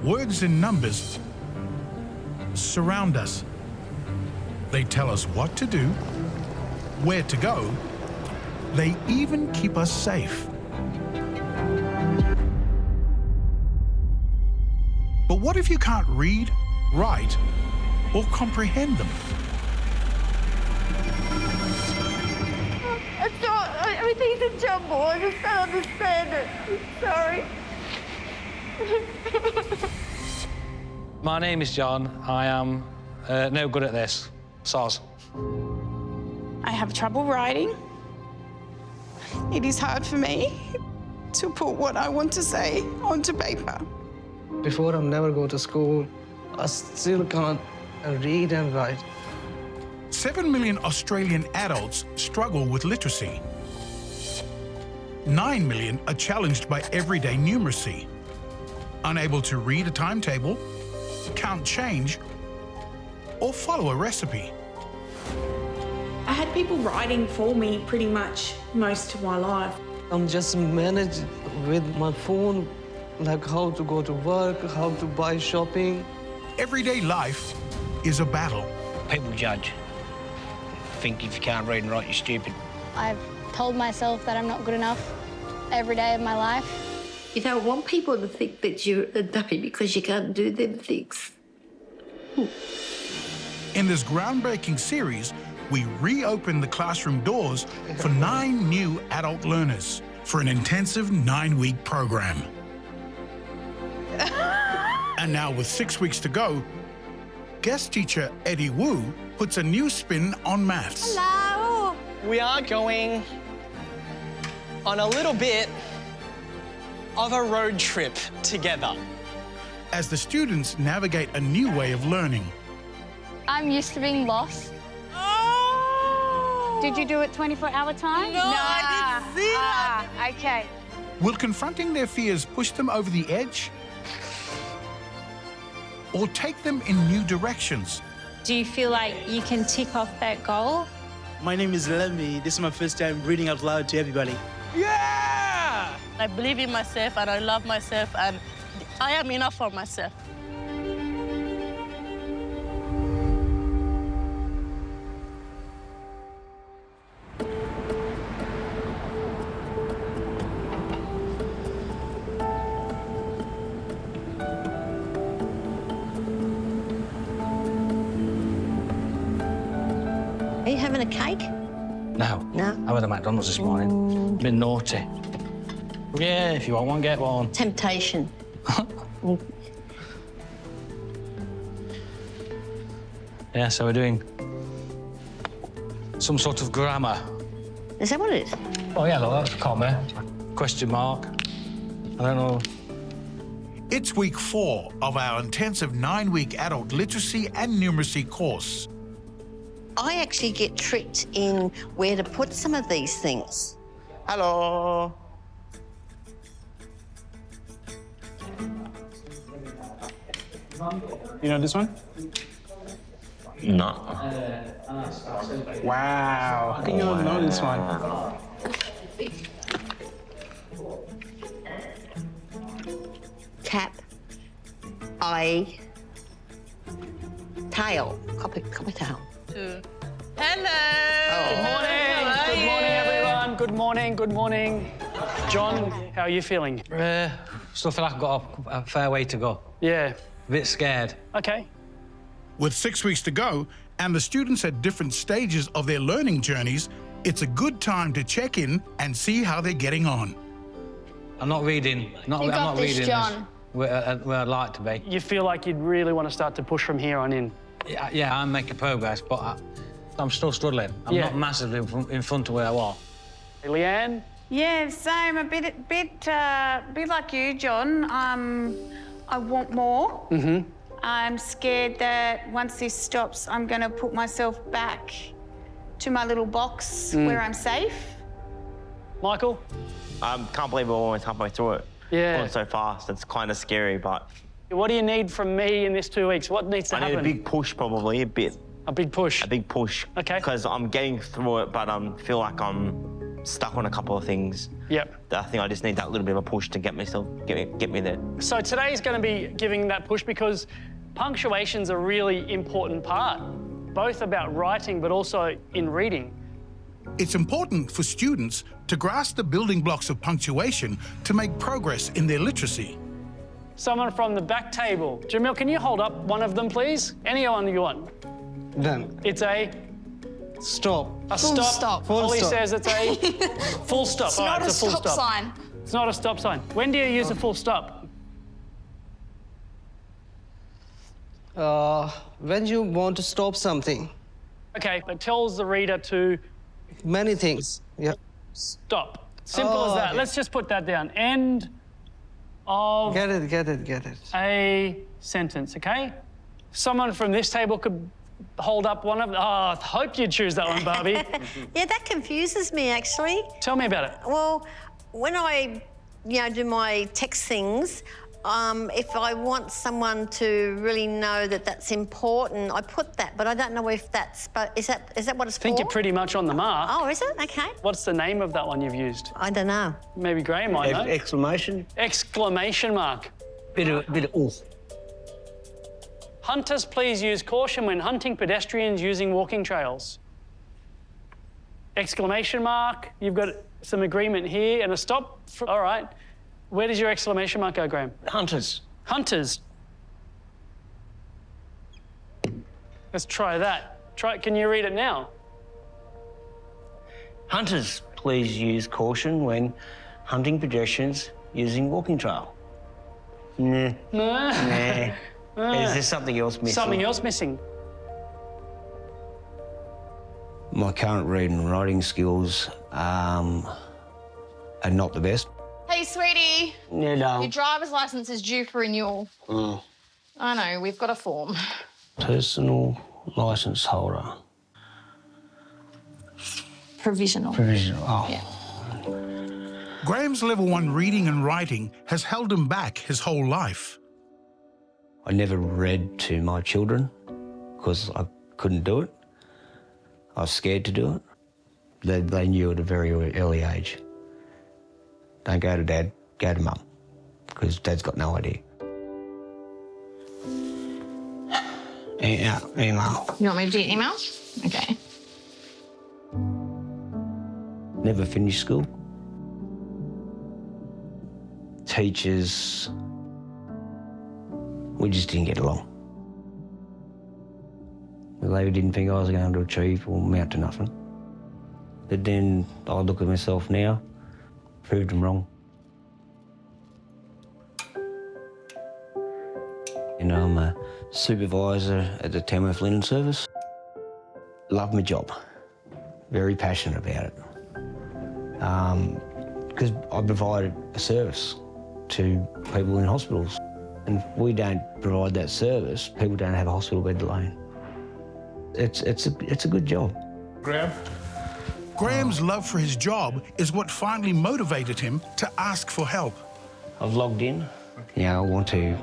Words and numbers surround us. They tell us what to do, where to go. They even keep us safe. But what if you can't read, write, or comprehend them? Everything's a jumble. I just don't understand it. Sorry. My name is John. I am no good at this. Soz. I have trouble writing. It is hard for me to put what I want to say onto paper. Before I never go to school, I still can't read and write. 7 million Australian adults struggle with literacy. 9 million are challenged by everyday numeracy, unable to read a timetable, count change, or follow a recipe. I had people writing for me pretty much most of my life. I'm just managed with my phone, like how to go to work, how to buy shopping. Everyday life is a battle. People judge. Think if you can't read and write, you're stupid. I've told myself that I'm not good enough every day of my life. You don't want people to think that you're a dummy because you can't do them things. In this groundbreaking series, we reopen the classroom doors for 9 new adult learners for an intensive 9-week program. And now, with 6 weeks to go, guest teacher Eddie Woo puts a new spin on maths. Hello! We are going on a little bit of a road trip together. As the students navigate a new way of learning. I'm used to being lost. Oh! Did you do it 24-hour time? No, I didn't see that. Okay. Will confronting their fears push them over the edge? Or take them in new directions? Do you feel like you can tick off that goal? My name is Lemmy. This is my first time reading out loud to everybody. Yeah! I believe in myself and I love myself and I am enough for myself. Are you having a cake? No. No? I went to McDonald's this morning. Been naughty. Yeah, if you want one, get one. Temptation. Yeah, so we're doing some sort of grammar. Is that what it is? Oh, yeah, look, that's a comma. Question mark. I don't know. It's week 4 of our intensive 9-week adult literacy and numeracy course. I actually get tricked in where to put some of these things. Hello. You know this one? No. Wow. How can you not know this one? Tap, eye, tail, copy tail. Hello! Good morning! Good morning, everyone. Good morning, good morning. John, how are you feeling? Still feel like I've got a fair way to go. Yeah. A bit scared. OK. With 6 weeks to go and the students at different stages of their learning journeys, it's a good time to check in and see how they're getting on. I'm not reading. I'm not reading John. Where I'd like to be. You feel like you'd really want to start to push from here on in? Yeah, I'm making progress, but I'm still struggling. I'm not massively in front of where I was. Leanne? Yeah, same. A bit like you, John. I want more. I'm scared that once this stops, I'm going to put myself back to my little box where I'm safe. Michael? I can't believe we're almost halfway through it. Yeah. Going so fast, it's kind of scary, but... What do you need from me in this 2 weeks? What needs to happen? I need a big push, probably, a bit. A big push? A big push. OK. Because I'm getting through it, but I feel like I'm stuck on a couple of things. Yep. That I think I just need that little bit of a push to get me there. So today's going to be giving that push because punctuation's a really important part, both about writing but also in reading. It's important for students to grasp the building blocks of punctuation to make progress in their literacy. Someone from the back table. Jamil, can you hold up one of them, please? Anyone you want. Done. It's a... Stop. A Full stop. stop. Full Holly stop. says it's a full stop. It's All not right, a it's a full stop sign. It's not a stop sign. When do you use a full stop? When you want to stop something. Okay, it tells the reader to Many things. Yeah. stop. Simple as that. Okay. Let's just put that down. End of Get it. a sentence, okay? Someone from this table could hold up one of... Oh, I hope you choose that one, Barbie. Yeah, that confuses me, actually. Tell me about it. Well, when I, do my text things, if I want someone to really know that that's important, I put that, but I don't know if that's... But is that what it's I think for? you're pretty much on the mark. Oh, is it? Okay. What's the name of that one you've used? I don't know. Maybe Graeme might know. Exclamation. Exclamation mark. Bit of oof. Hunters, please use caution when hunting pedestrians using walking trails. Exclamation mark. You've got some agreement here and a stop. All right. Where does your exclamation mark go, Graeme? Hunters. Hunters. Let's try that. Can you read it now? Hunters, please use caution when hunting pedestrians using walking trail. Nah. No. Nah. Is there something else missing? Something else missing. My current reading and writing skills are not the best. Hey, sweetie. Yeah, no. Your driver's license is due for renewal. I know, we've got a form. Personal licence holder. Provisional. Provisional. Oh. Yeah. Graeme's level 1 reading and writing has held him back his whole life. I never read to my children because I couldn't do it. I was scared to do it. They knew at a very early age. Don't go to Dad, go to Mum, because Dad's got no idea. Email. You want me to do your emails? Okay. Never finished school. Teachers, we just didn't get along. They didn't think I was going to achieve or amount to nothing. But then I look at myself now, proved them wrong. I'm a supervisor at the Tamworth Linen Service. Love my job. Very passionate about it. Because I provide a service to people in hospitals. And if we don't provide that service, people don't have a hospital bed alone. It's a good job. Graeme? Graeme's love for his job is what finally motivated him to ask for help. I've logged in. I want to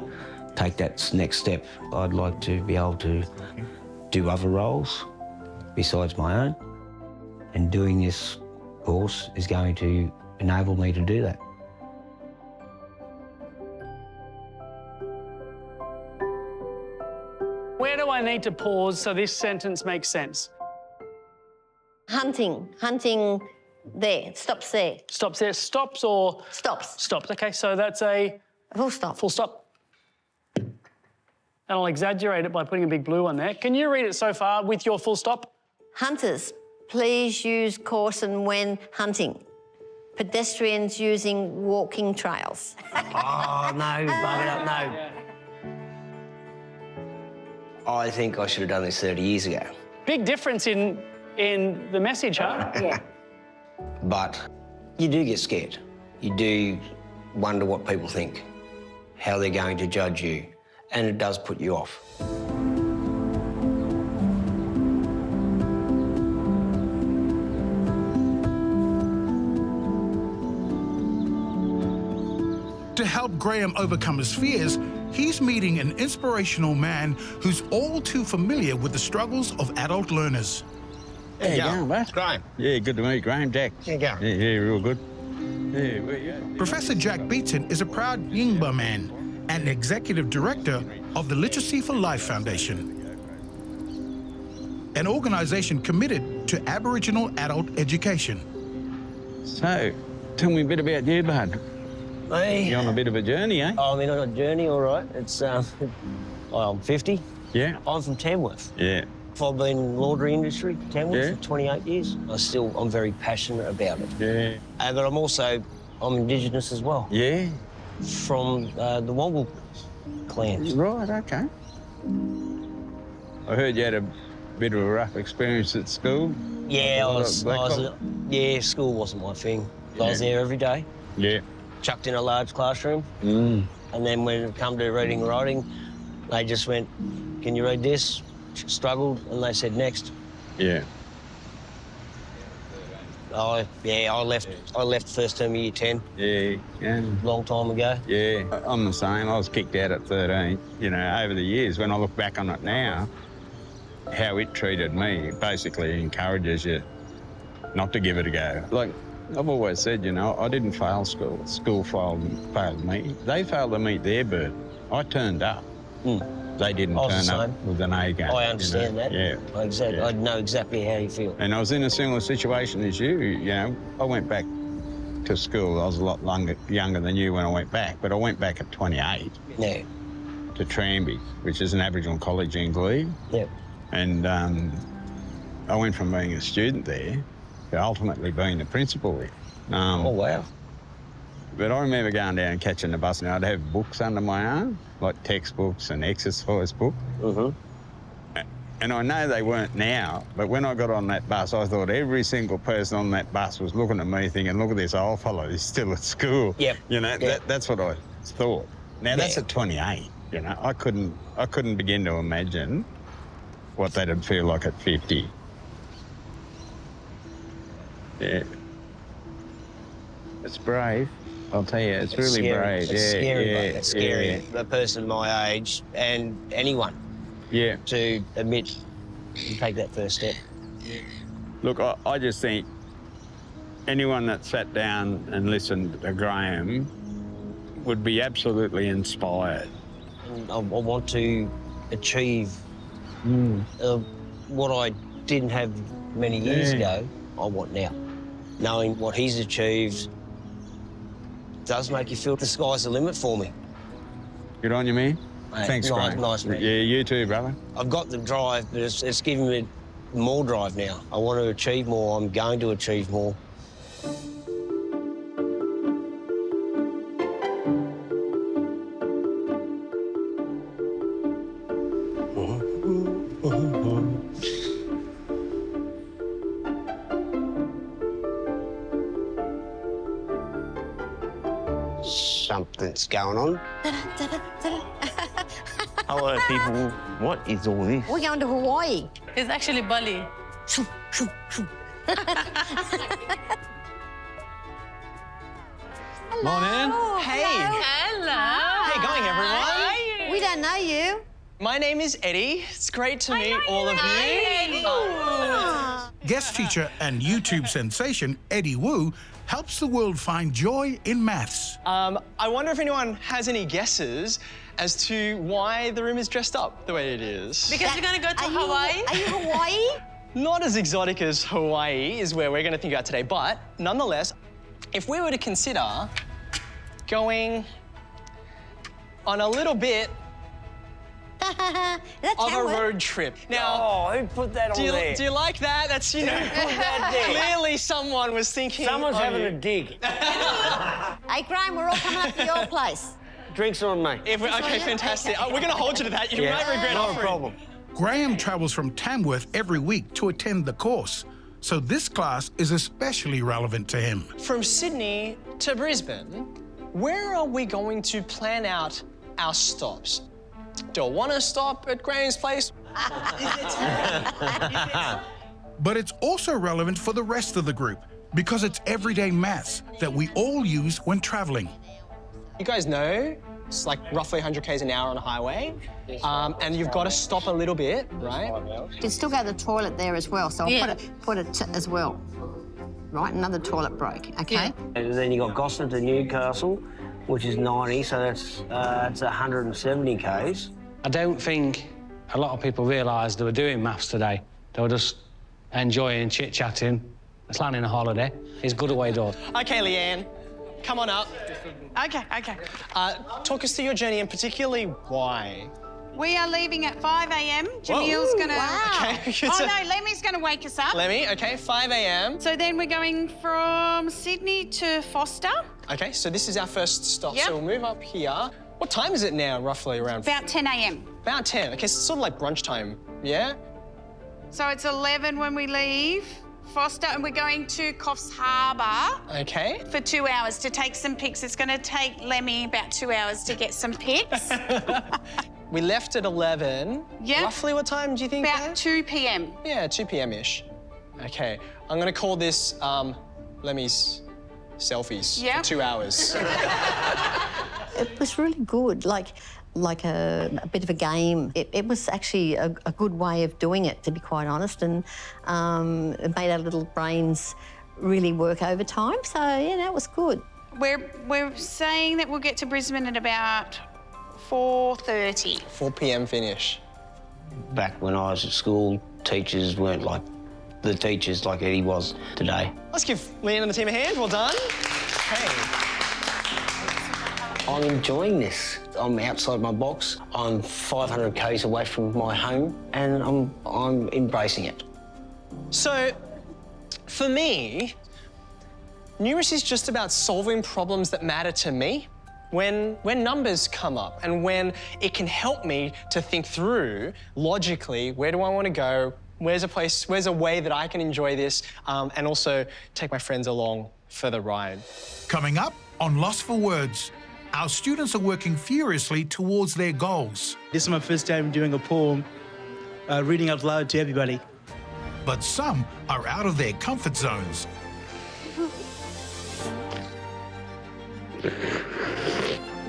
take that next step. I'd like to be able to do other roles besides my own. And doing this course is going to enable me to do that. Where do I need to pause so this sentence makes sense? Hunting there, stops there. Stops there. Stops or? Stops. Stops. OK, so that's a... Full stop. Full stop. And I'll exaggerate it by putting a big blue one there. Can you read it so far with your full stop? Hunters, please use caution when hunting. Pedestrians using walking trails. Oh, no, bug it up, no. I think I should have done this 30 years ago. Big difference in the message, huh? Yeah. But you do get scared. You do wonder what people think, how they're going to judge you, and it does put you off. To help Graeme overcome his fears, he's meeting an inspirational man who's all too familiar with the struggles of adult learners. How you going, mate? Graeme. Yeah, good to meet you, Graeme. Jack. How you going? Yeah, real good. Yeah. Professor Jack Beetson is a proud Yingba man and executive director of the Literacy for Life Foundation, an organization committed to Aboriginal adult education. So, tell me a bit about you, bud. Me? You're on a bit of a journey, eh? I'm on a journey, all right. It's, I'm 50. Yeah. I'm from Tamworth. Yeah. I've been in the laundry industry, Tamworth, Yeah. for 28 years. I'm very passionate about it. Yeah. But I'm Indigenous as well. Yeah. From the Wongal clan. Right, okay. I heard you had a bit of a rough experience at school. Yeah, school wasn't my thing. I was there every day. Yeah. Chucked in a large classroom. Mm. And then when it come to reading and writing, they just went, can you read this? Struggled, and they said next. Yeah. I left first term of year 10. Yeah. Long time ago. Yeah. I'm the same. I was kicked out at 13. You know, over the years, when I look back on it now, how it treated me basically encourages you not to give it a go. Like I've always said, you know, I didn't fail school. School failed me. They failed to meet their burden. I turned up. They didn't turn up with an A game. I understand that. Yeah. Exactly. I know exactly how you feel. And I was in a similar situation as you know. I went back to school. I was a lot younger than you when I went back, but I went back at 28 to Tranby, which is an Aboriginal college in Glebe. Yeah. And I went from being a student there to ultimately being the principal there. Oh, wow. But I remember going down and catching the bus, and I'd have books under my arm, like textbooks and exercise books. And I know they weren't now, but when I got on that bus, I thought every single person on that bus was looking at me thinking, look at this old fellow, he's still at school. Yep. You know, that's what I thought. Now, that's at 28, you know. I couldn't begin to imagine what that'd feel like at 50. Yeah. It's brave. I'll tell you, it's really scary. brave. It's scary, yeah, mate. It's scary. Yeah. A person my age and anyone to admit and take that first step. Look, I just think anyone that sat down and listened to Graeme would be absolutely inspired. I want to achieve what I didn't have many years ago, I want now. Knowing what he's achieved does make you feel the sky's the limit for me. Good on you, man. Mate, Thanks, Graeme. Nice, man. Yeah, you too, brother. I've got the drive, but it's giving me more drive now. I want to achieve more. I'm going to achieve more. Something's going on. Hello, people. What is all this? We're going to Hawaii. It's actually Bali. Morning. Hey. Hello. How you going, everyone? We don't know you. My name is Eddie. It's great to meet all of you. Guest teacher and YouTube sensation Eddie Woo helps the world find joy in maths. I wonder if anyone has any guesses as to why the room is dressed up the way it is. Because you're going to go to Hawaii? Are you Hawaii? Not as exotic as Hawaii is where we're going to think about today, but nonetheless, if we were to consider going on a little bit of a road trip. Now, who put that on there? Do you like that? That's, you know, clearly someone was thinking. Someone's of having you. a dig. Hey, Graeme, we're all coming up to your place. Drinks on me. Okay, fantastic. We're going to hold you to that. You might regret no offering. problem. Graeme travels from Tamworth every week to attend the course, so this class is especially relevant to him. From Sydney to Brisbane, where are we going to plan out our stops? Do I want to stop at Graeme's place? But it's also relevant for the rest of the group because it's everyday maths that we all use when traveling. You guys know It's like roughly 100 k's an hour on a highway, and you've got to stop a little bit, right? You can still go to the toilet there as well, so I'll put it as well. Right, another toilet break, okay? And then you got Gosford to Newcastle, which is 90, so that's 170 k's. I don't think a lot of people realised they were doing maths today. They were just enjoying, chit-chatting, planning a holiday. It's good away doors. Okay, Leanne, come on up. Okay. Talk us through your journey and particularly why. We are leaving at 5 a.m. Jamil's going to... Wow. Okay. Oh, no, Lemmy's going to wake us up. Lemmy, okay, 5 a.m. So then we're going from Sydney to Foster. Okay, so this is our first stop, Yep. so we'll move up here. What time is it now, roughly, around? About 10 a.m. About 10. Okay, so it's sort of like brunch time, yeah? So it's 11 when we leave Foster, and we're going to Coffs Harbour. Okay. For 2 hours to take some pics. It's going to take Lemmy about 2 hours to get some pics. We left at 11. Yeah. Roughly what time do you think? About 2 p.m. Yeah, 2 p.m.-ish. Okay, I'm going to call this Lemmy's selfies for 2 hours. It was really good, like a bit of a game. It was actually a good way of doing it, to be quite honest, and it made our little brains really work overtime. So, yeah, it was good. We're saying that we'll get to Brisbane at about 4:30. 4 p.m. finish. Back when I was at school, teachers weren't like the teachers like Eddie was today. Let's give Leanne and the team a hand. Well done. Okay. I'm enjoying this. I'm outside my box. I'm 500 k's away from my home, and I'm embracing it. So, for me, numeracy is just about solving problems that matter to me. When numbers come up and when it can help me to think through logically, where do I want to go? Where's a way that I can enjoy this and also take my friends along for the ride? Coming up on Lost for Words, our students are working furiously towards their goals. This is my first time doing a poem, reading out loud to everybody. But some are out of their comfort zones.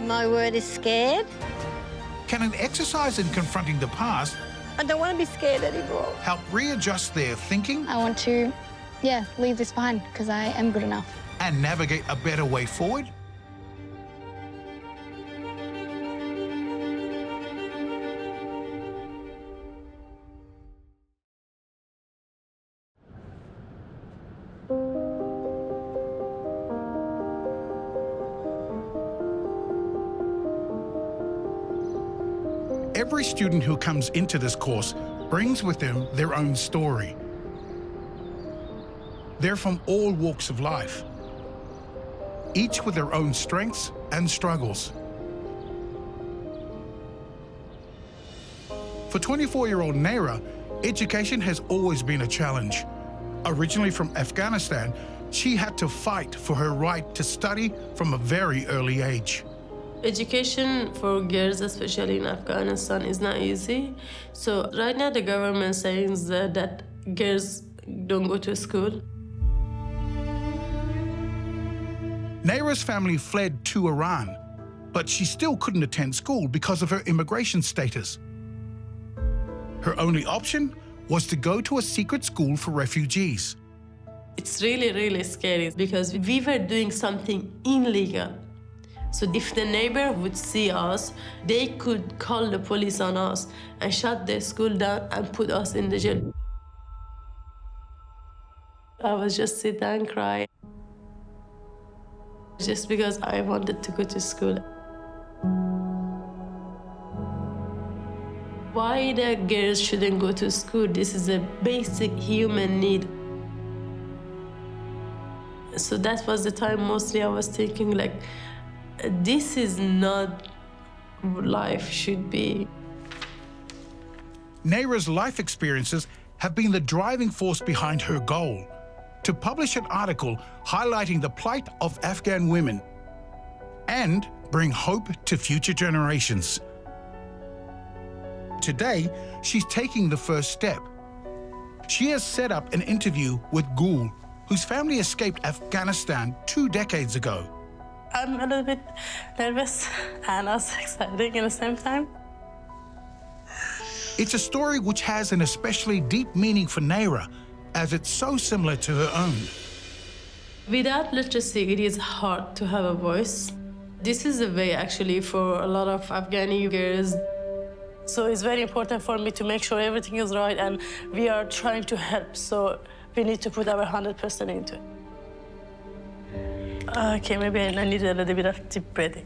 My word is scared. Can an exercise in confronting the past I don't want to be scared anymore. help readjust their thinking I want to, leave this behind because I am good enough. and navigate a better way forward? Every student who comes into this course brings with them their own story. They're from all walks of life, each with their own strengths and struggles. For 24-year-old Naira, education has always been a challenge. Originally from Afghanistan, she had to fight for her right to study from a very early age. Education for girls, especially in Afghanistan, is not easy. So right now the government says that girls don't go to school. Naira's family fled to Iran, but she still couldn't attend school because of her immigration status. Her only option was to go to a secret school for refugees. It's really, really scary because we were doing something illegal. So if the neighbor would see us, they could call the police on us and shut the school down and put us in the jail. I was just sit and cry. Just because I wanted to go to school. Why the girls shouldn't go to school? This is a basic human need. So that was the time mostly I was thinking like, this is not life should be. Naira's life experiences have been the driving force behind her goal, to publish an article highlighting the plight of Afghan women and bring hope to future generations. Today, she's taking the first step. She has set up an interview with Gul, whose family escaped Afghanistan 2 decades ago. I'm a little bit nervous and also exciting at the same time. It's a story which has an especially deep meaning for Naira, as it's so similar to her own. Without literacy, it is hard to have a voice. This is a way, actually, for a lot of Afghani girls. So it's very important for me to make sure everything is right, and we are trying to help, so we need to put our 100% into it. Okay, maybe I need a little bit of deep breathing.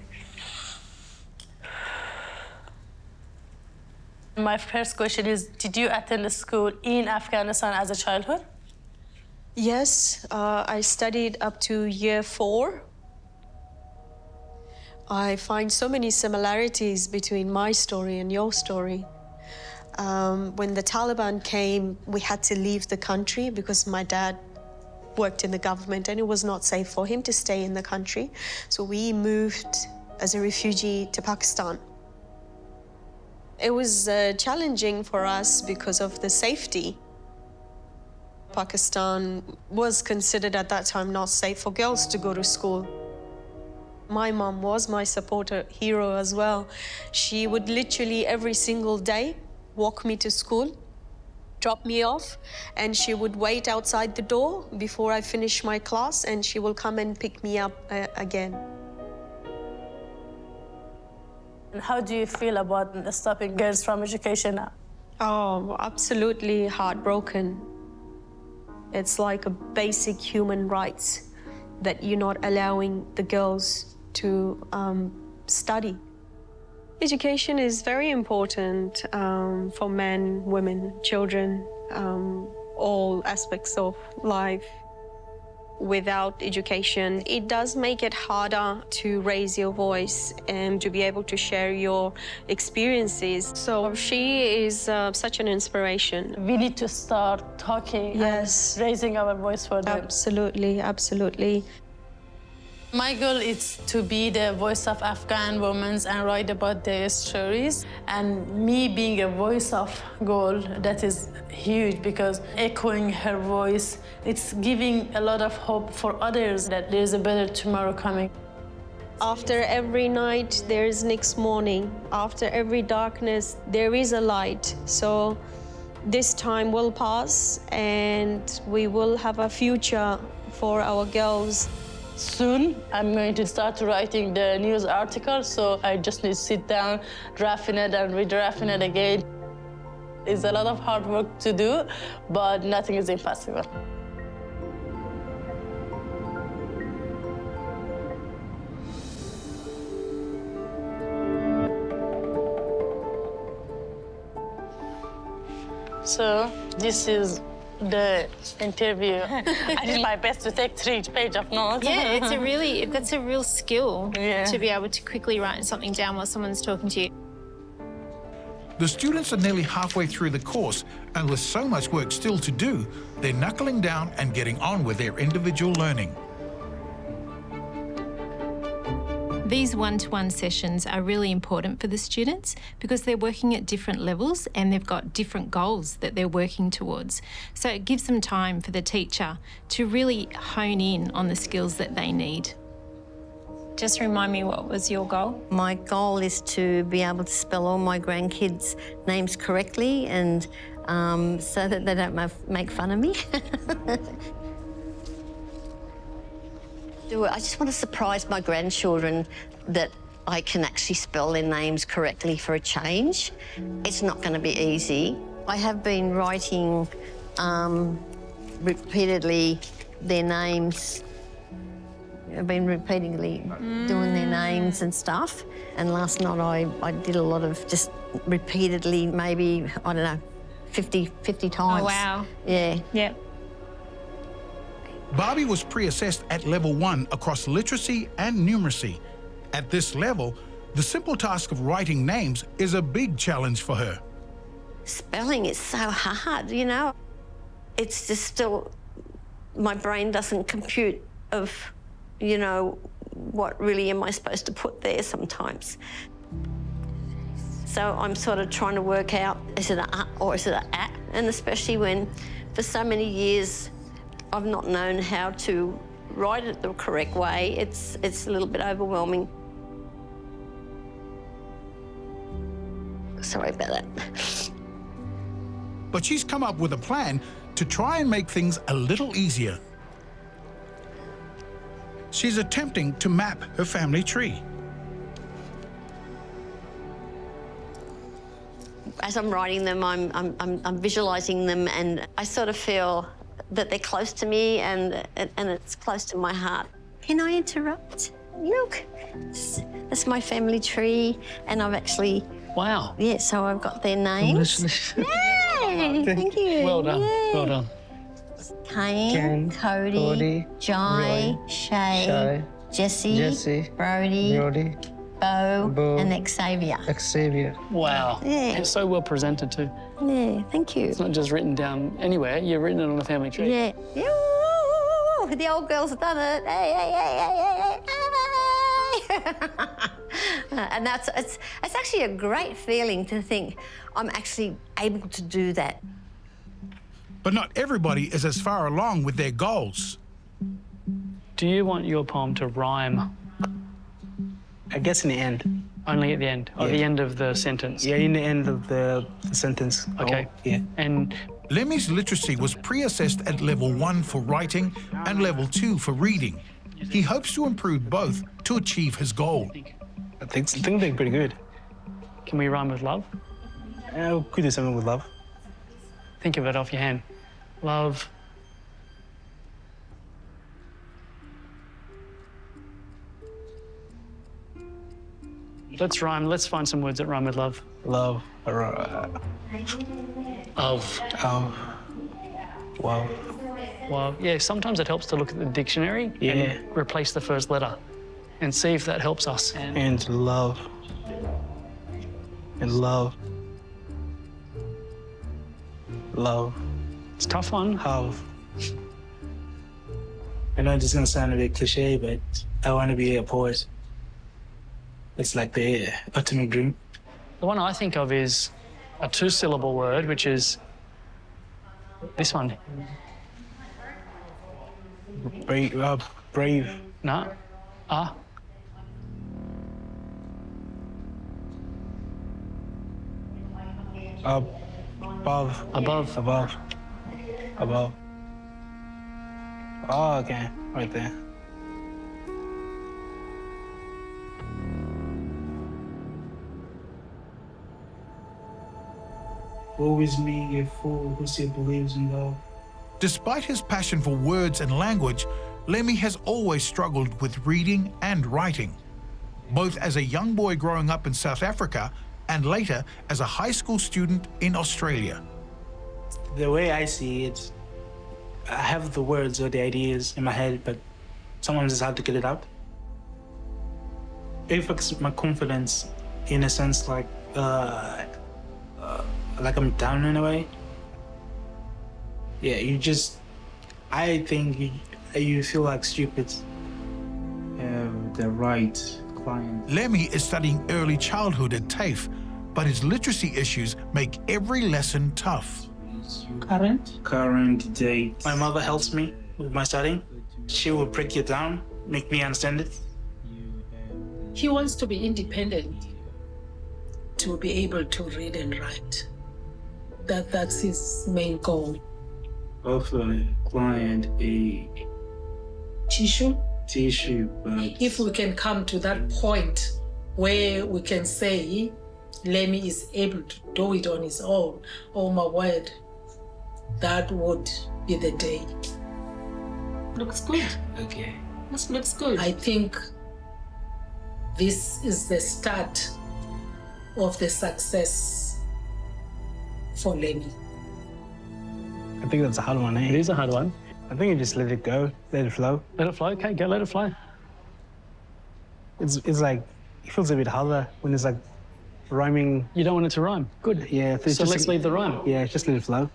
My first question is, did you attend a school in Afghanistan as a childhood? Yes, I studied up to year 4. I find so many similarities between my story and your story. When the Taliban came, we had to leave the country because my dad worked in the government and it was not safe for him to stay in the country. So we moved as a refugee to Pakistan. It was challenging for us because of the safety. Pakistan was considered at that time not safe for girls to go to school. My mom was my supporter hero as well. She would literally every single day walk me to school, drop me off, and she would wait outside the door before I finish my class, and she will come and pick me up again. And how do you feel about stopping girls from education now? Oh, absolutely heartbroken. It's like a basic human rights that you're not allowing the girls to study. Education is very important for men, women, children, all aspects of life. Without education, it does make it harder to raise your voice and to be able to share your experiences. So she is such an inspiration. We need to start talking and raising our voice for them. Absolutely, absolutely. My goal is to be the voice of Afghan women and write about their stories. And me being a voice of girl, that is huge, because echoing her voice, it's giving a lot of hope for others that there's a better tomorrow coming. After every night, there is next morning. After every darkness, there is a light. So this time will pass and we will have a future for our girls. Soon, I'm going to start writing the news article, so I just need to sit down, drafting it and redrafting it again. It's a lot of hard work to do, but nothing is impossible. So this is the interview. I did my best to take 3 pages of notes. Yeah, that's a real skill to be able to quickly write something down while someone's talking to you. The students are nearly halfway through the course, and with so much work still to do, they're knuckling down and getting on with their individual learning. These one-to-one sessions are really important for the students because they're working at different levels and they've got different goals that they're working towards. So it gives them time for the teacher to really hone in on the skills that they need. Just remind me, what was your goal? My goal is to be able to spell all my grandkids' names correctly and so that they don't make fun of me. I just want to surprise my grandchildren that I can actually spell their names correctly for a change. It's not going to be easy. I have been writing repeatedly their names. I've been repeatedly doing their names and stuff. And last night I did a lot of just repeatedly, maybe, I don't know, 50 times. Oh, wow. Yeah. Yeah. Barbie was pre-assessed at level 1 across literacy and numeracy. At this level, the simple task of writing names is a big challenge for her. Spelling is so hard, you know. It's just still, my brain doesn't compute of, you know, what really am I supposed to put there sometimes. So I'm sort of trying to work out, is it a or is it a at? And especially when, for so many years, I've not known how to write it the correct way, it's a little bit overwhelming. Sorry about that. But she's come up with a plan to try and make things a little easier. She's attempting to map her family tree. As I'm writing them, I'm visualising them, and I sort of feel that they're close to me and it's close to my heart. Can I interrupt? Look, that's my family tree, and I've actually... Wow. Yeah, so I've got their names. Yay! Thank you. Well done. Yay. Well done. Kane, Cody, Jai, Shay, Jesse, Brody, Bo, and Xavier. Wow. Yeah. It's so well presented too. Yeah, thank you. It's not just written down anywhere, you've written it on a family tree. Yeah. Ooh, the old girl's done it. Hey. And it's actually a great feeling to think I'm actually able to do that. But not everybody is as far along with their goals. Do you want your poem to rhyme? I guess in the end. Only at the end? Or the end of the sentence? Yeah, in the end of the sentence. Okay. Yeah. And Lemmy's literacy was pre-assessed at level 1 for writing and level 2 for reading. He hopes to improve both to achieve his goal. I think they're pretty good. Can we rhyme with love? We could do something with love. Think of it off your hand. Love. Let's rhyme. Let's find some words that rhyme with love. Love. Of. Wow. Well, yeah, sometimes it helps to look at the dictionary and replace the first letter and see if that helps us. And love. And love. Love. It's a tough one. Love. I know it's gonna sound a bit cliche, but I want to be a poet. It's like the ultimate dream. The one I think of is a 2-syllable word, which is this one. Brave. No. Above. Oh, okay. Right there. Woe is me, a fool who still believes in love. Despite his passion for words and language, Lemmy has always struggled with reading and writing, both as a young boy growing up in South Africa and later as a high school student in Australia. The way I see it, I have the words or the ideas in my head, but sometimes it's hard to get it out. It affects my confidence in a sense, like I'm down in a way. Yeah, I think you feel like stupid. The right client. Lemmy is studying early childhood at TAFE, but his literacy issues make every lesson tough. Current date. My mother helps me with my studying. She will break it down, make me understand it. He wants to be independent, to be able to read and write. That's his main goal. Offer client a tissue, but if we can come to that point where we can say Lemmy is able to do it on his own, oh my word, that would be the day. Looks good. Okay. This looks good. I think this is the start of the success for Lemmy. I think that's a hard one, eh? It is a hard one. I think you just let it go, let it flow. Let it flow? Okay, go, let it flow. It's like, it feels a bit harder when it's like rhyming. You don't want it to rhyme? Good. Yeah. So let's leave the rhyme. Yeah, just let it flow.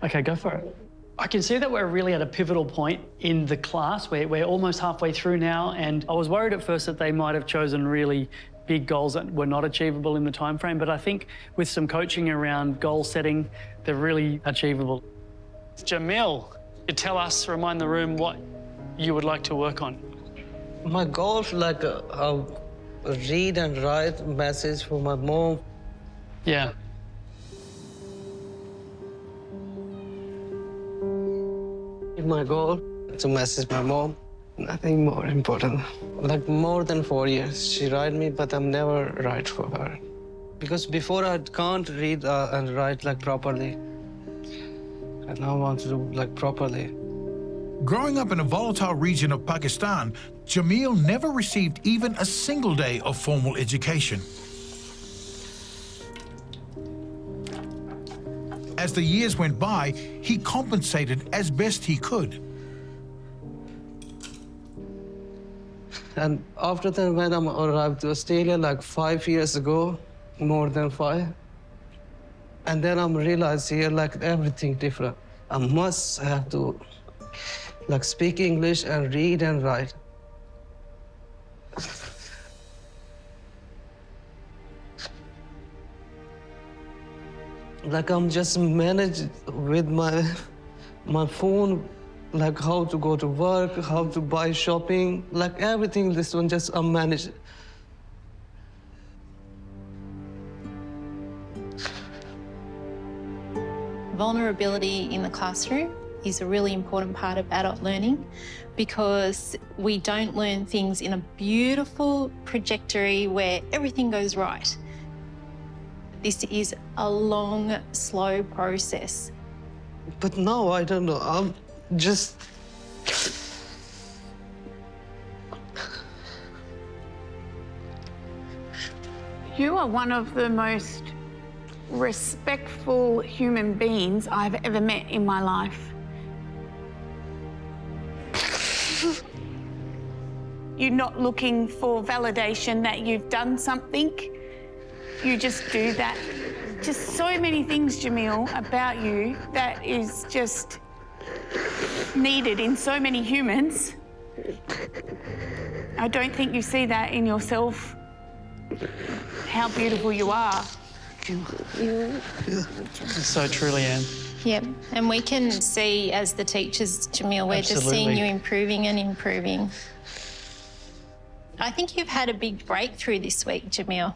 Okay, go for it. I can see that we're really at a pivotal point in the class. We're almost halfway through now, and I was worried at first that they might have chosen really big goals that were not achievable in the time frame, but I think with some coaching around goal setting, they're really achievable. Jamil, you tell us, remind the room what you would like to work on? My goals, like, read and write message for my mom. Yeah. My goal to message my mom. Nothing more important. Like more than 4 years, she write me, but I'm never write for her. Because before I can't read and write like properly. And now I want to do like properly. Growing up in a volatile region of Pakistan, Jamil never received even a single day of formal education. As the years went by, he compensated as best he could. And after that, when I arrived to Australia like 5 years ago, more than 5, and then I'm realized here like everything different. I must have to like speak English and read and write. Like I'm just managed with my phone, like how to go to work, how to buy shopping, like everything. This one just I'm managed. Vulnerability in the classroom is a really important part of adult learning because we don't learn things in a beautiful trajectory where everything goes right. This is a long, slow process. But no, I don't know. I'm just... You are one of the most respectful human beings I've ever met in my life. You're not looking for validation that you've done something. You just do that. Just so many things, Jamil, about you that is just needed in so many humans. I don't think you see that in yourself, how beautiful you are. So truly am. Yep, and we can see as the teachers, Jamil, we're just seeing you improving and improving. I think you've had a big breakthrough this week, Jamil.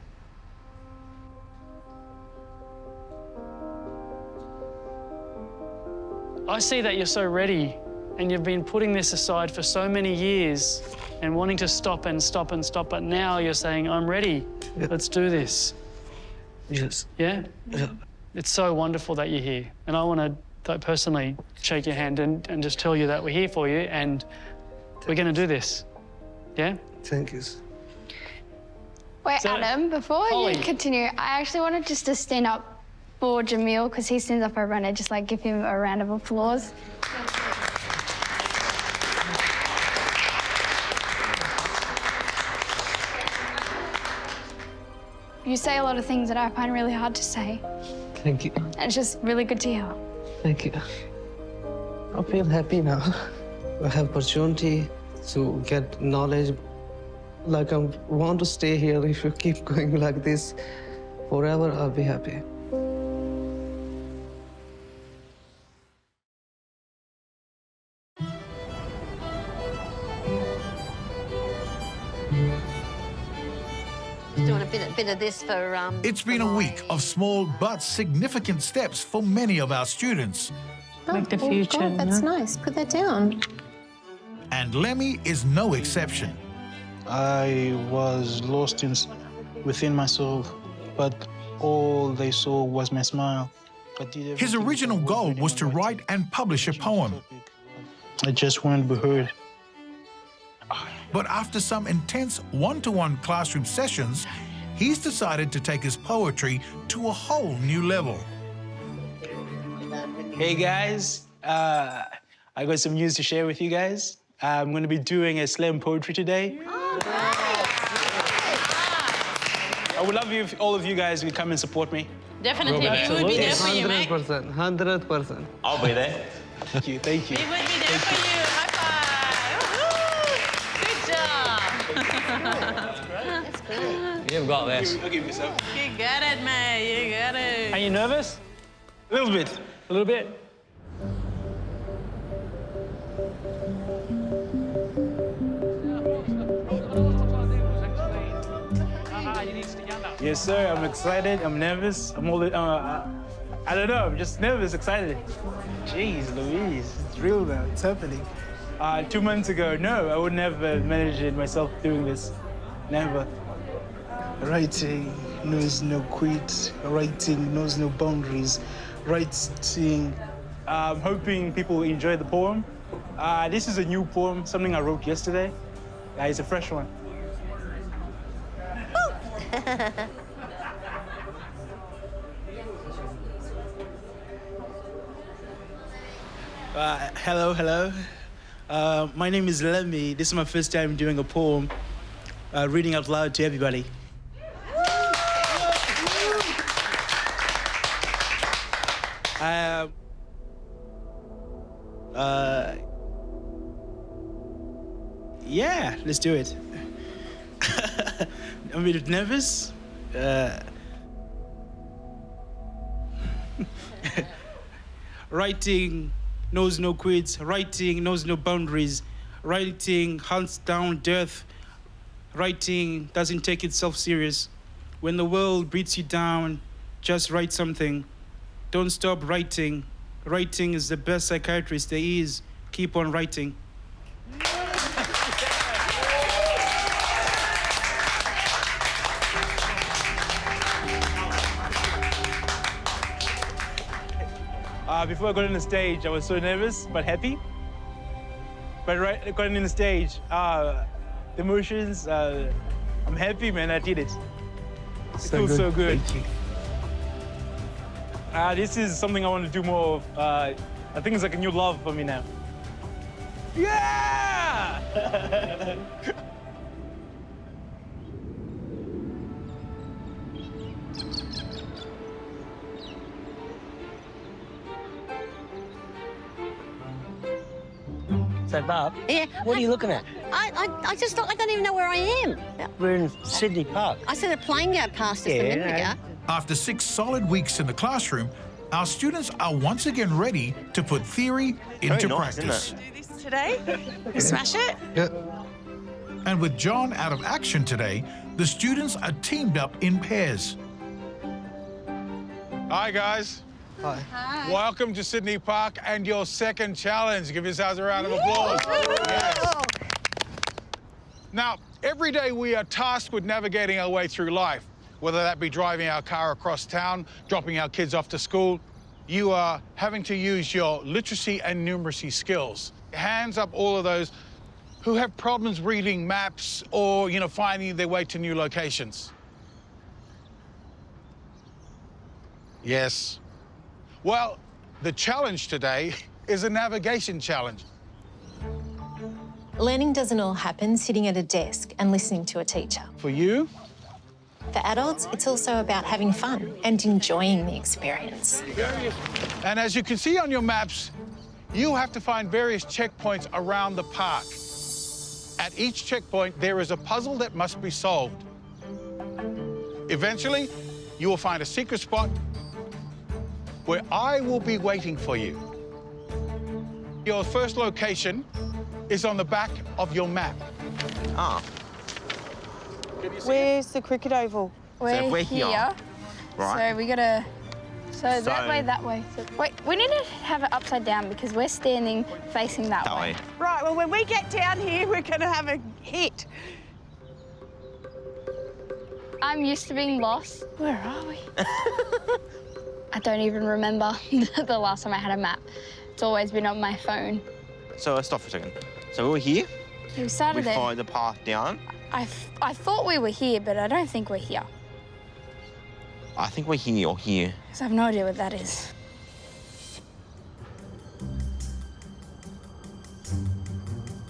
I see that you're so ready and you've been putting this aside for so many years and wanting to stop and stop and stop, but now you're saying, I'm ready, let's do this. Yes. Yeah? Yeah. It's so wonderful that you're here. And I want to personally shake your hand and just tell you that we're here for you and we're going to do this. Yeah? Thank you. Wait, So, Adam, before Holly. you continue, I actually wanted just to stand up for Jamil because he stands up everyone and just like give him a round of applause. You say a lot of things that I find really hard to say. Thank you. And it's just really good to hear. Thank you. I feel happy now. I have opportunity to get knowledge. Like I want to stay here. If you keep going like this forever, I'll be happy. Doing a bit of this for It's been a week of small but significant steps for many of our students. Like the future. God, that's nice. Put that down. And Lemmy is no exception. I was lost within myself, but all they saw was my smile. His original goal was to write and publish a poem. I just wanted to be heard. But after some intense one-to-one classroom sessions, he's decided to take his poetry to a whole new level. Hey guys, I got some news to share with you guys. I'm going to be doing a slam poetry today. I would love you if all of you guys would come and support me. Definitely, we will be there for you, mate. 100%, 100%. I'll be there. Thank you, thank you. We will be there for you. High five. Woohoo! Good job. You've got this. I'll give you some. You got it, mate. You got it. Are you nervous? A little bit. A little bit? Yes, sir. I'm excited. I'm nervous. I'm all. I don't know. I'm just nervous, excited. Jeez, Louise, it's real now. It's happening. 2 months ago, no, I would never manage it myself doing this. Never. Writing knows no quit. Writing knows no boundaries. Writing. I'm hoping people enjoy the poem. This is a new poem, something I wrote yesterday. It's a fresh one. Hello. My name is Lemmy. This is my first time doing a poem, reading out loud to everybody. Yeah, let's do it. I'm a bit nervous. Writing knows no quits. Writing knows no boundaries. Writing hunts down death. Writing doesn't take itself serious. When the world beats you down, just write something. Don't stop writing. Writing is the best psychiatrist there is. Keep on writing. Before I got on the stage, I was so nervous but happy. But right going on the stage, the emotions, I'm happy, man. I did it. It feels so good. Thank you. This is something I want to do more of. I think it's like a new love for me now. Yeah! So, Barb, Yeah. what are you looking at? I just I don't even know where I am. We're in Sydney Park. I seen a plane go past us a minute ago. After 6 solid weeks in the classroom, our students are once again ready to put theory into practice. Do this today? Smash it? And with John out of action today, the students are teamed up in pairs. Hi, guys. Hi. Hi. Welcome to Sydney Park and your second challenge. Give yourselves a round of applause. Yes. Now, every day we are tasked with navigating our way through life, whether that be driving our car across town, dropping our kids off to school. You are having to use your literacy and numeracy skills. Hands up all of those who have problems reading maps or, finding their way to new locations. Yes. Well, the challenge today is a navigation challenge. Learning doesn't all happen sitting at a desk and listening to a teacher. For you? For adults, it's also about having fun and enjoying the experience. And as you can see on your maps, you have to find various checkpoints around the park. At each checkpoint, there is a puzzle that must be solved. Eventually, you will find a secret spot where I will be waiting for you. Your first location is on the back of your map. Ah. Where's the cricket oval? We're here. Right. So we gotta. So that way. So, wait, we need to have it upside down because we're standing facing that way. Right, well, when we get down here, we're going to have a hit. I'm used to being lost. Where are we? I don't even remember the last time I had a map. It's always been on my phone. So stop for a second. So we're here. We started there. We followed the path down. I thought we were here, but I don't think we're here. I think we're here or here. Because I have no idea what that is.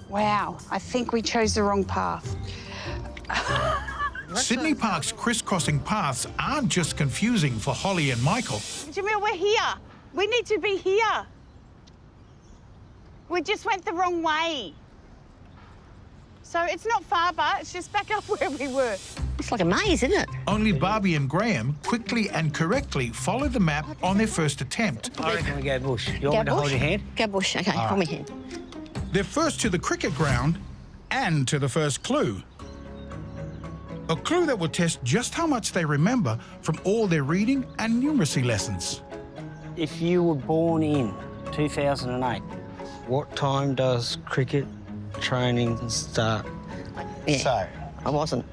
Wow, I think we chose the wrong path. Sydney Park's crisscrossing paths aren't just confusing for Holly and Michael. Jamil, we're here. We need to be here. We just went the wrong way. So it's not far, but it's just back up where we were. It's like a maze, isn't it? Only Barbie and Graeme quickly and correctly followed the map on their first attempt. I reckon we go bush. You want me to hold your hand? Go bush, OK, hold my hand. They're first to the cricket ground and to the first clue. A clue that will test just how much they remember from all their reading and numeracy lessons. If you were born in 2008, what time does cricket training start? Yeah. So, I wasn't.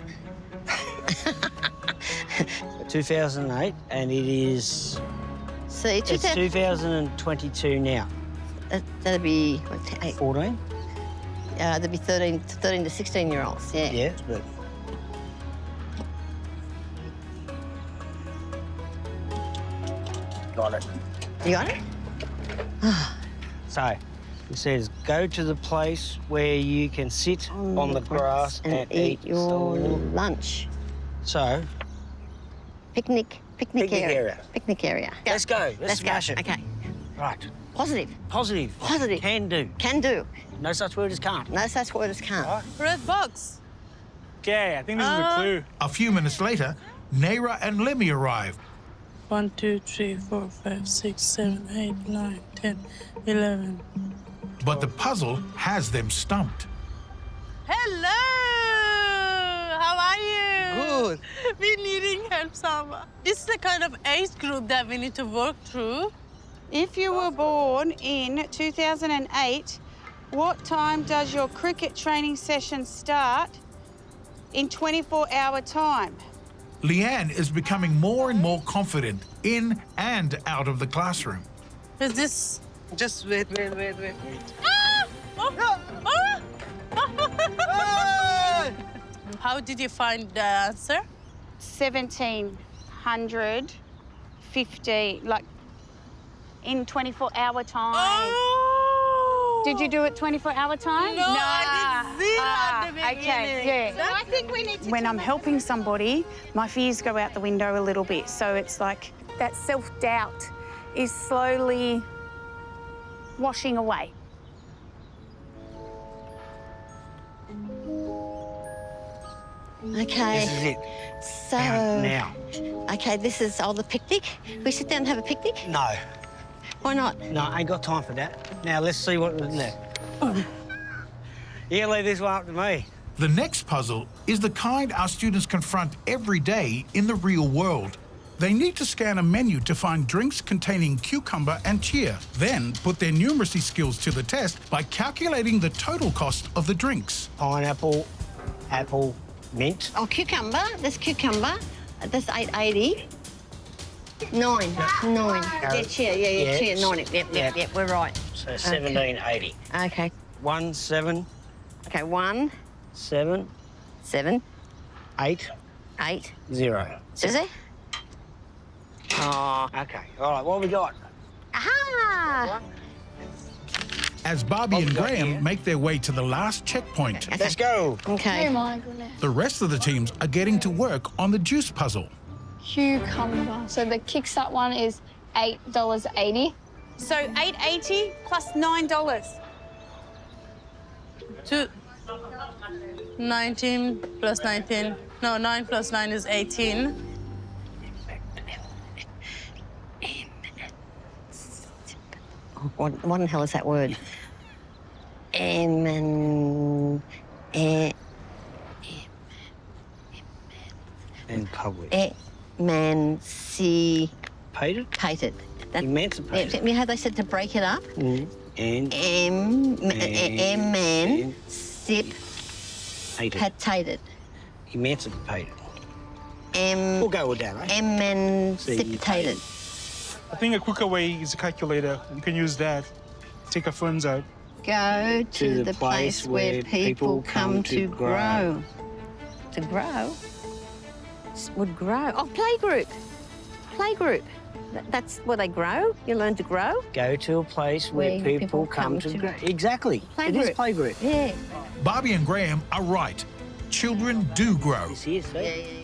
2008, and it is... See, It's 2022 now. That'd be, what, 8? 14? That'd be 13 to 16-year-olds, yeah. Yeah, but... Got it. You got it? So, it says, go to the place where you can sit on the grass and eat your lunch. So, Picnic area. Picnic area. let's go. Let's smash go. it. Okay. Right. Positive. Positive. Positive. Can do. Can do. No such word as can't. No such word as can't. Red box. Okay, I think this is a clue. A few minutes later, Naira and Lemmy arrive. 1, 2, 3, 4, 5, 6, 7, 8, 9, 10, 11. But the puzzle has them stumped. Hello! How are you? Good. We're needing help, Sama. This is the kind of age group that we need to work through. If you were born in 2008, what time does your cricket training session start in 24-hour time? Leanne is becoming more and more confident in and out of the classroom. Is this... Just wait. Ah! Oh! Ah! How did you find the answer? 1750, like in 24-hour time. Oh! Did you do it 24-hour time? No, I did 0 at the beginning. Okay, yeah. So I think we need to... When I'm helping somebody, my fears go out the window a little bit. So it's like that self-doubt is slowly washing away. Okay. This is it. So... Now. Okay, this is the picnic. We sit down and have a picnic? No. Why not? No, I ain't got time for that. Now, let's see what was there. You can leave this one up to me. The next puzzle is the kind our students confront every day in the real world. They need to scan a menu to find drinks containing cucumber and chia, then put their numeracy skills to the test by calculating the total cost of the drinks. Pineapple, apple, mint. Oh, cucumber. There's cucumber. That's 880. 9. Yeah, chia. Yeah, chia. 9. Yep, we're right. So 1780. Okay. 1, 7. Okay, 1. 7. 7. 8. 8. 0. Is it? Oh. Okay. All right, what have we got? Aha! As Barbie and Graeme make their way to the last checkpoint. Okay. Let's go. Okay. Oh my goodness. The rest of the teams are getting to work on the juice puzzle. Cucumber. So the kickstart one is $8.80. So $8.80 plus $9. 19 plus 19. No, 9 plus 9 is 18. What in the hell is that word? In public. Emancipated. Pated? That, Emancipated. you know how they said to break it up? Emancipated. Emancipated. We'll go with that, eh? Emancipated. I think a quicker way is a calculator. You can use that. Take our phones out. Go to the place where people come to grow. To grow? Would grow. Oh, playgroup. Playgroup. That's where they grow. You learn to grow. Go to a place where people come to grow. Exactly. It is playgroup. Yeah. Barbie and Graeme are right. Children do grow. This is,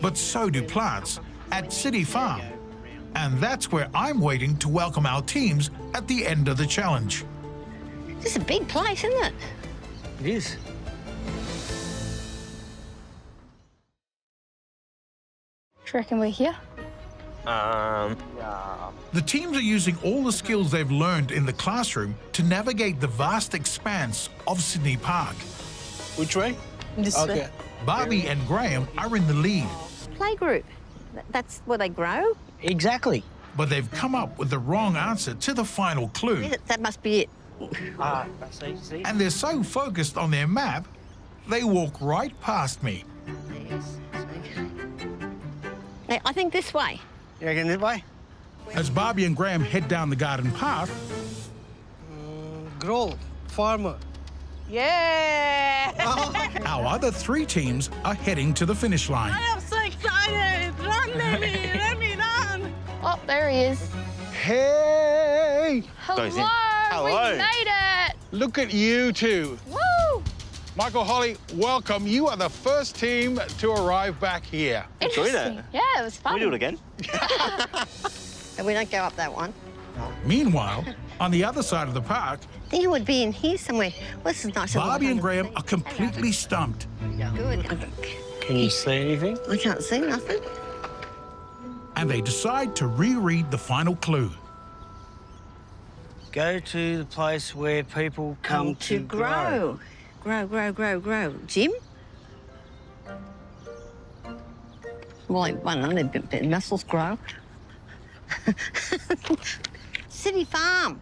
But so do plants at City Farm. And that's where I'm waiting to welcome our teams at the end of the challenge. This is a big place, isn't it? It is. Do you reckon we're here? The teams are using all the skills they've learned in the classroom to navigate the vast expanse of Sydney Park. Which way? This way. Barbie and Graeme are in the lead. Playgroup. That's where they grow. Exactly. But they've come up with the wrong answer to the final clue. That must be it. See? And they're so focused on their map, they walk right past me. Hey, I think this way. You reckon this way? As Barbie and Graeme head down the garden path, Grow, farmer. Yeah! our other 3 teams are heading to the finish line. I am so excited. Run, baby. Let me run. Oh, there he is. Hey! Hello! We made it! Look at you two. Woo! Michael, Holly, welcome. You are the first team to arrive back here. Interesting. Yeah, it was fun. Can we do it again? And we don't go up that one. Meanwhile, on the other side of the park, I think it would be in here somewhere. Well, this is nice. Barbie and Graeme are completely stumped. Good. Can you see anything? I can't see nothing. And they decide to reread the final clue. Go to the place where people come to grow. Grow. Jim? Well, like one of the muscles grow. City Farm.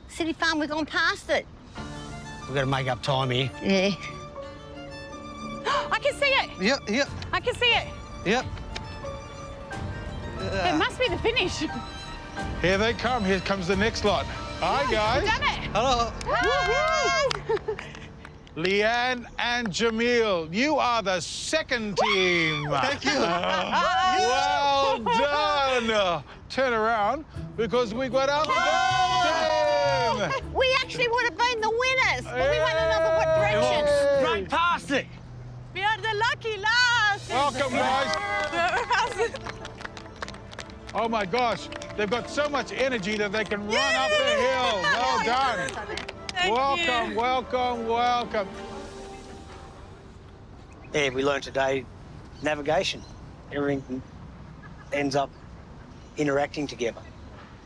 City Farm, we've gone past it. We've got to make up time here. Yeah. I can see it. Yep. I can see it. Yep. It must be the finish. Here they come. Here comes the next lot. Hi, guys. We've done it. Hello. Leanne and Jamil, you are the second team. Thank you. Well done. Turn around because we got our third team. We actually would have been the winners, but we went another direction. Straight past it. We are the lucky last. Welcome, guys. Oh, my gosh. They've got so much energy that they can run up the hill. Well done. Welcome. Yeah, we learned today navigation. Everything ends up interacting together.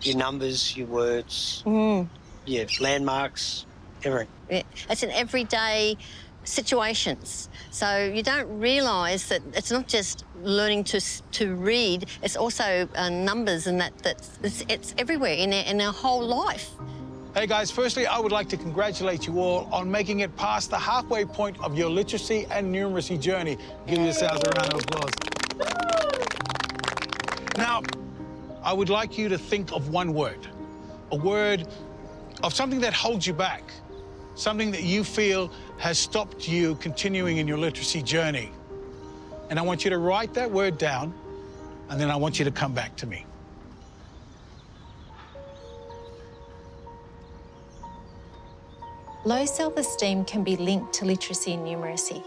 Your numbers, your words, your landmarks, everything. Yeah. It's in everyday situations. So you don't realise that it's not just learning to read, it's also numbers, and it's everywhere in our whole life. Hey guys, firstly, I would like to congratulate you all on making it past the halfway point of your literacy and numeracy journey. Give yourselves a round of applause. Now, I would like you to think of one word, a word of something that holds you back, something that you feel has stopped you continuing in your literacy journey. And I want you to write that word down, and then I want you to come back to me. Low self-esteem can be linked to literacy and numeracy.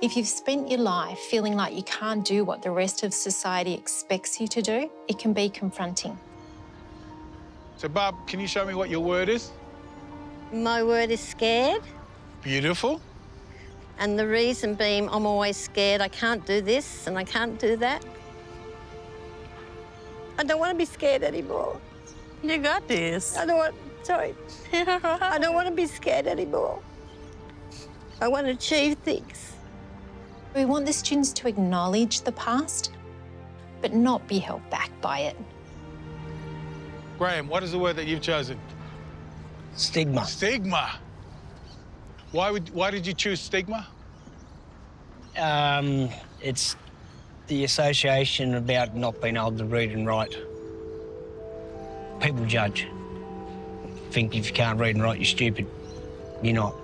If you've spent your life feeling like you can't do what the rest of society expects you to do, it can be confronting. So, Barb, can you show me what your word is? My word is scared. Beautiful. And the reason being, I'm always scared. I can't do this and I can't do that. I don't want to be scared anymore. You got this. I don't want to be scared anymore. I want to achieve things. We want the students to acknowledge the past, but not be held back by it. Graeme, what is the word that you've chosen? Stigma. Stigma. Why did you choose stigma? It's the association about not being able to read and write. People judge. Think if you can't read and write, you're stupid. You're not.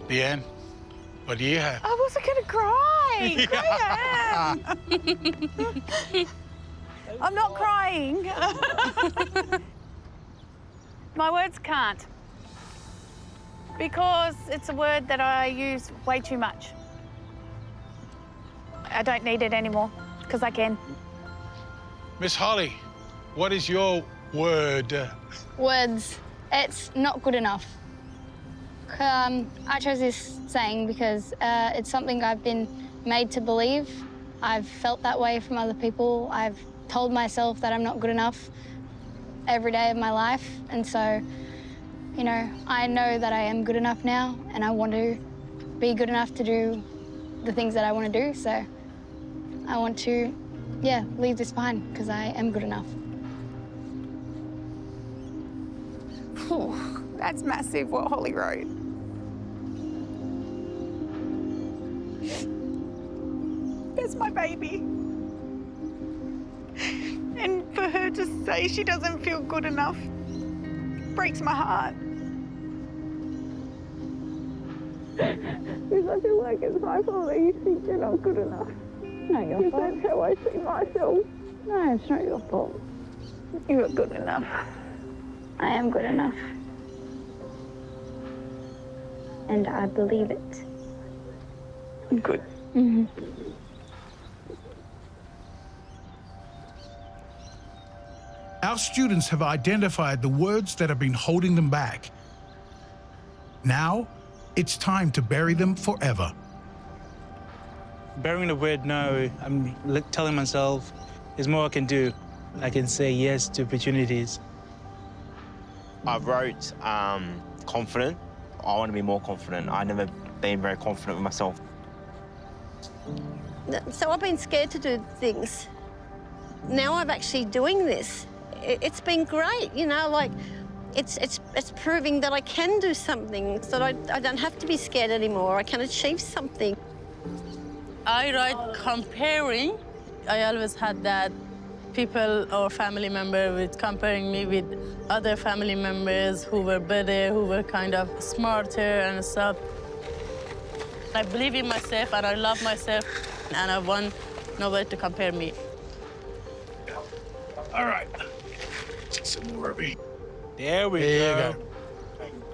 Leanne, what do you have? I wasn't going to cry. Graeme. I'm not crying. My words can't. Because it's a word that I use way too much. I don't need it anymore, because I can. Miss Holly, what is your word? Words. It's not good enough. I chose this saying because it's something I've been made to believe. I've felt that way from other people. I've told myself that I'm not good enough. every day of my life. And so, you know, I know that I am good enough now, and I want to be good enough to do the things that I want to do. So I want to, yeah, leave this behind because I am good enough. Oh, that's massive what Holly wrote. That's my baby. And for her to say she doesn't feel good enough breaks my heart. Because I feel like it's my fault that you think you're not good enough. No, your fault. That's how I see myself. No, it's not your fault. You're good enough. I am good enough. And I believe it. Good. Mm-hmm. Our students have identified the words that have been holding them back. Now, it's time to bury them forever. Burying the word no, I'm telling myself there's more I can do. I can say yes to opportunities. I wrote confident. I want to be more confident. I've never been very confident with myself. So I've been scared to do things. Now I'm actually doing this. It's been great, you know, like it's proving that I can do something, so that I don't have to be scared anymore. I can achieve something. I write comparing. I always had that people or family member with comparing me with other family members who were better, who were kind of smarter and stuff. I believe in myself and I love myself, and I want nobody to compare me. All right. Some more of me. There we go.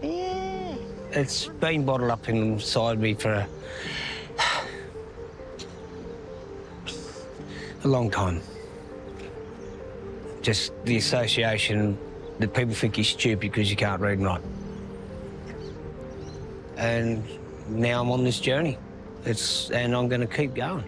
Yeah. It's been bottled up inside me for a long time. Just the association that people think you're stupid because you can't read and write. And now I'm on this journey. And I'm going to keep going.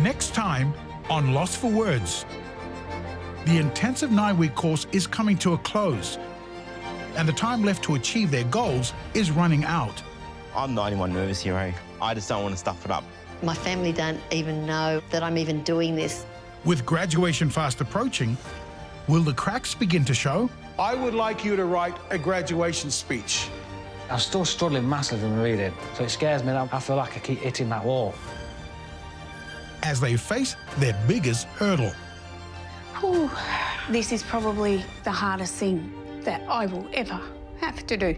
Next time on Lost for Words. The intensive 9-week course is coming to a close, and the time left to achieve their goals is running out. I'm the only one nervous here, eh? I just don't want to stuff it up. My family don't even know that I'm even doing this. With graduation fast approaching, will the cracks begin to show? I would like you to write a graduation speech. I'm still struggling massively with reading, so it scares me that I feel like I keep hitting that wall. As they face their biggest hurdle. Whew. This is probably the hardest thing that I will ever have to do.